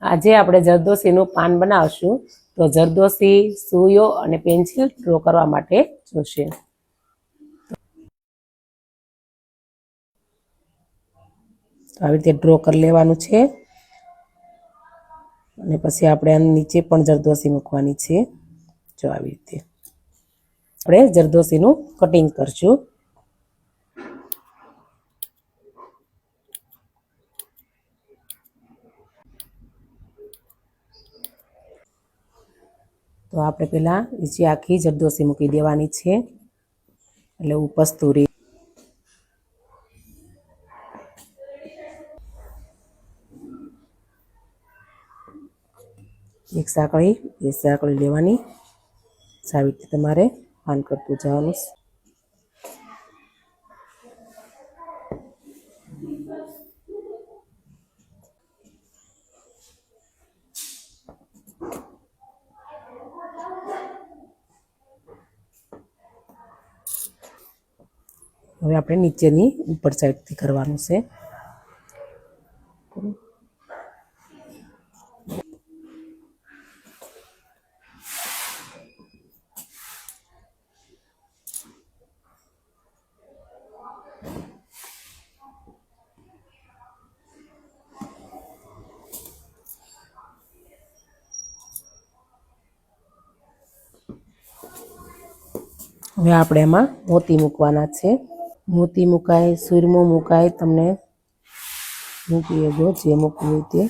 આજે આપણે જરદોશીનું પાન બનાવશું. તો જરદોશી, સુઈઓ અને પેન્સિલ ડ્રો કરવા માટે જોશે. આવી રીતે ડ્રો કરી લેવાનું છે અને પછી આપણે આની નીચે પણ જરદોશી મૂકવાની છે. જો આવી રીતે આપણે જરદોશીનું કટિંગ કરશું. તો આપણે પહેલાં નીચે આખી જરદોશી મૂકી દેવાની છે એટલે ઉપસતું રહે. એક સાંકળી બે સાંકળી લેવાની. આવી રીતે તમારે પાન કરતું જવાનું. હવે આપણે નીચેની ઉપર સાઈડથી કરવાનું છે. હવે આપણે એમાં મોતી મૂકવાના છે. મોતી મુકાય, સુરમો મુકાય, તમને મૂકી દો જે મૂકવું હોય તે.